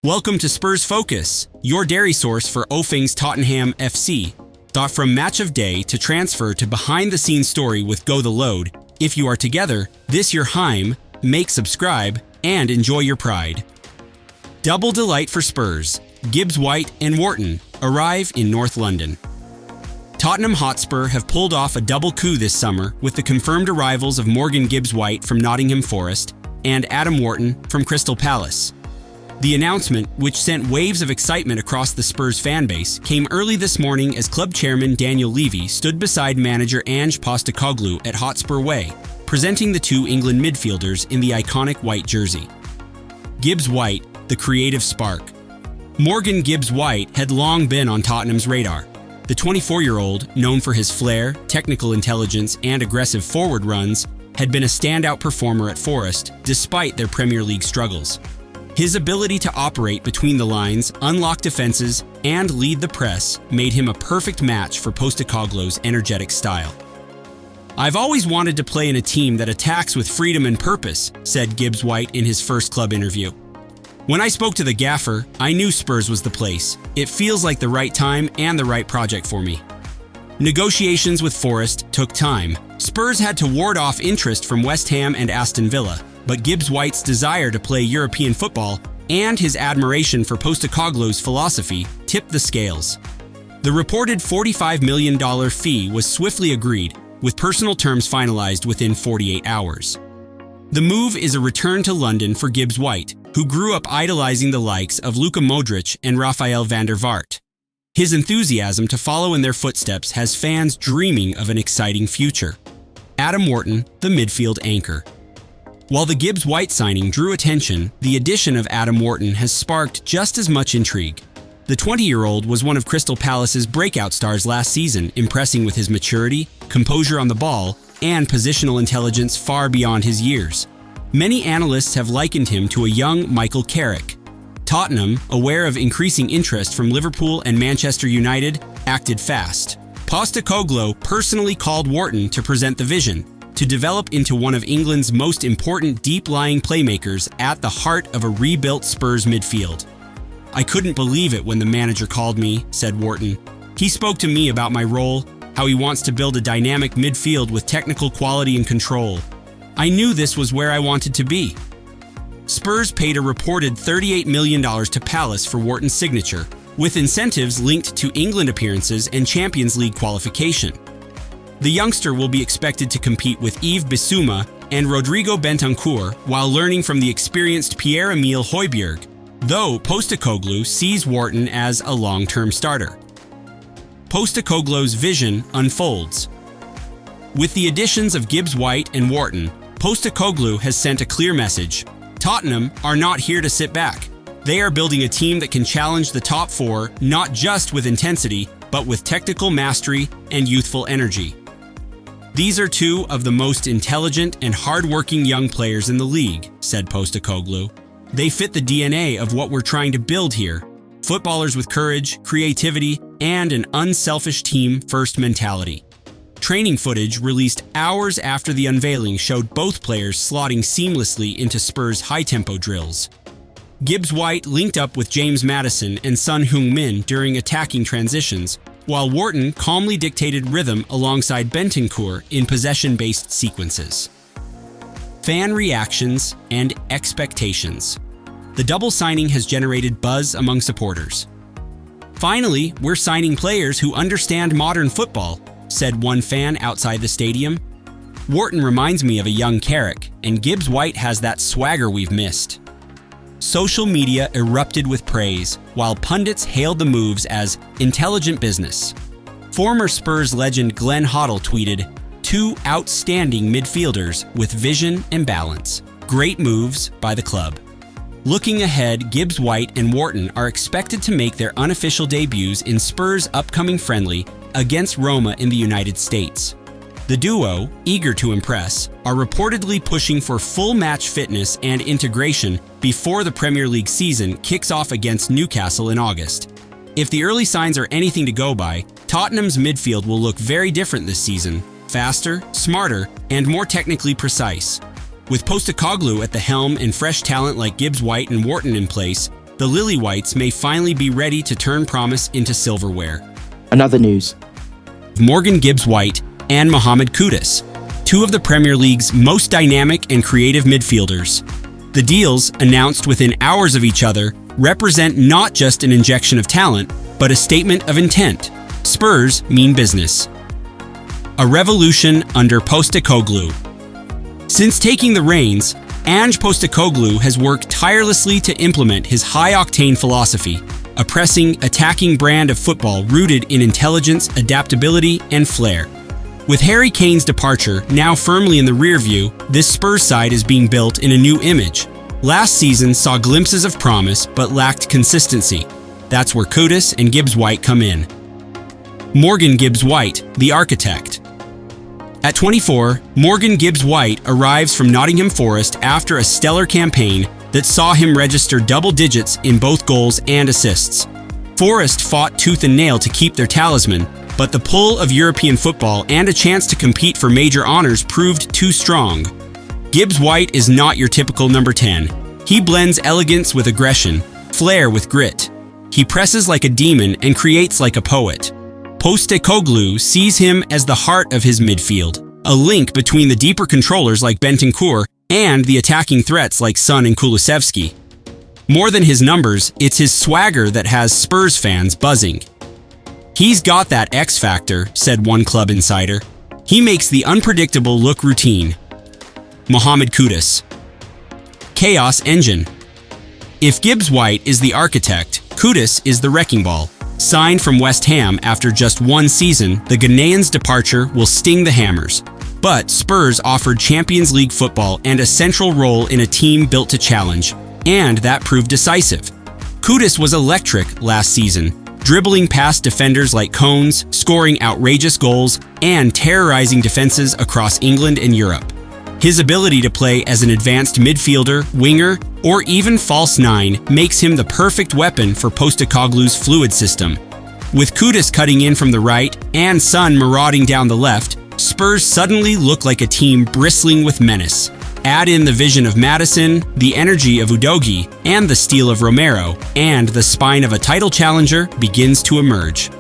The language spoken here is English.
Welcome to Spurs Focus, your dairy source for all things Tottenham FC. From match of day to transfer to behind-the-scenes story with Go the Load. If you are together, this your Heim, make subscribe, and enjoy your pride. Double delight for Spurs. Gibbs-White and Wharton arrive in North London. Tottenham Hotspur have pulled off a double coup this summer with the confirmed arrivals of Morgan Gibbs-White from Nottingham Forest and Adam Wharton from Crystal Palace. The announcement, which sent waves of excitement across the Spurs fanbase, came early this morning as club chairman Daniel Levy stood beside manager Ange Postecoglou at Hotspur Way, presenting the two England midfielders in the iconic white jersey. Gibbs-White, the creative spark. Morgan Gibbs-White had long been on Tottenham's radar. The 24-year-old, known for his flair, technical intelligence, and aggressive forward runs, had been a standout performer at Forest despite their Premier League struggles. His ability to operate between the lines, unlock defenses, and lead the press made him a perfect match for Postecoglou's energetic style. "I've always wanted to play in a team that attacks with freedom and purpose," said Gibbs-White in his first club interview. "When I spoke to the gaffer, I knew Spurs was the place. It feels like the right time and the right project for me." Negotiations with Forest took time. Spurs had to ward off interest from West Ham and Aston Villa, but Gibbs-White's desire to play European football and his admiration for Postecoglou's philosophy tipped the scales. The reported $45 million fee was swiftly agreed, with personal terms finalized within 48 hours. The move is a return to London for Gibbs-White, who grew up idolizing the likes of Luka Modric and Rafael van der Vaart. His enthusiasm to follow in their footsteps has fans dreaming of an exciting future. Adam Wharton, the midfield anchor. While the Gibbs-White signing drew attention, the addition of Adam Wharton has sparked just as much intrigue. The 20-year-old was one of Crystal Palace's breakout stars last season, impressing with his maturity, composure on the ball, and positional intelligence far beyond his years. Many analysts have likened him to a young Michael Carrick. Tottenham, aware of increasing interest from Liverpool and Manchester United, acted fast. Postecoglou personally called Wharton to present the vision, to develop into one of England's most important deep-lying playmakers at the heart of a rebuilt Spurs midfield. "I couldn't believe it when the manager called me," said Wharton. "He spoke to me about my role, how he wants to build a dynamic midfield with technical quality and control. I knew this was where I wanted to be." Spurs paid a reported $38 million to Palace for Wharton's signature, with incentives linked to England appearances and Champions League qualification. The youngster will be expected to compete with Yves Bissouma and Rodrigo Bentancur while learning from the experienced Pierre-Emile Højbjerg, though Postecoglou sees Wharton as a long-term starter. Postecoglou's vision unfolds. With the additions of Gibbs-White and Wharton, Postecoglou has sent a clear message. Tottenham are not here to sit back. They are building a team that can challenge the top four not just with intensity, but with technical mastery and youthful energy. "These are two of the most intelligent and hard-working young players in the league," said Postecoglou. "They fit the DNA of what we're trying to build here. Footballers with courage, creativity, and an unselfish team-first mentality." Training footage released hours after the unveiling showed both players slotting seamlessly into Spurs' high-tempo drills. Gibbs-White linked up with James Maddison and Son Heung-min during attacking transitions, while Wharton calmly dictated rhythm alongside Bentancur in possession-based sequences. Fan reactions and expectations. The double signing has generated buzz among supporters. "Finally, we're signing players who understand modern football," said one fan outside the stadium. "Wharton reminds me of a young Carrick, and Gibbs-White has that swagger we've missed." Social media erupted with praise, while pundits hailed the moves as intelligent business. Former Spurs legend Glenn Hoddle tweeted, "Two outstanding midfielders with vision and balance. Great moves by the club." Looking ahead, Gibbs-White and Wharton are expected to make their unofficial debuts in Spurs' upcoming friendly against Roma in the United States. The duo, eager to impress, are reportedly pushing for full match fitness and integration before the Premier League season kicks off against Newcastle in August. If the early signs are anything to go by, Tottenham's midfield will look very different this season, faster, smarter, and more technically precise. With Postecoglou at the helm and fresh talent like Gibbs-White and Wharton in place, the Lily Whites may finally be ready to turn promise into silverware. Another news. Morgan Gibbs-White and Mohammed Kudus, two of the Premier League's most dynamic and creative midfielders. The deals, announced within hours of each other, represent not just an injection of talent, but a statement of intent. Spurs mean business. A revolution under Postecoglou. Since taking the reins, Ange Postecoglou has worked tirelessly to implement his high-octane philosophy, a pressing, attacking brand of football rooted in intelligence, adaptability, and flair. With Harry Kane's departure now firmly in the rearview, this Spurs side is being built in a new image. Last season saw glimpses of promise but lacked consistency. That's where Kudus and Gibbs-White come in. Morgan Gibbs-White, the architect. At 24, Morgan Gibbs-White arrives from Nottingham Forest after a stellar campaign that saw him register double digits in both goals and assists. Forest fought tooth and nail to keep their talisman, but the pull of European football and a chance to compete for major honors proved too strong. Gibbs-White is not your typical number 10. He blends elegance with aggression, flair with grit. He presses like a demon and creates like a poet. Postecoglou sees him as the heart of his midfield, a link between the deeper controllers like Bentancur and the attacking threats like Son and Kulusevski. More than his numbers, it's his swagger that has Spurs fans buzzing. "He's got that X factor," said one club insider. "He makes the unpredictable look routine." Mohammed Kudus. Chaos engine. If Gibbs-White is the architect, Kudus is the wrecking ball. Signed from West Ham after just one season, the Ghanaian's departure will sting the Hammers. But Spurs offered Champions League football and a central role in a team built to challenge, and that proved decisive. Kudus was electric last season, dribbling past defenders like Cones, scoring outrageous goals, and terrorizing defenses across England and Europe. His ability to play as an advanced midfielder, winger, or even false nine makes him the perfect weapon for Postecoglou's fluid system. With Kudus cutting in from the right and Son marauding down the left, Spurs suddenly look like a team bristling with menace. Add in the vision of Maddison, the energy of Udogie, and the steel of Romero, and the spine of a title challenger begins to emerge.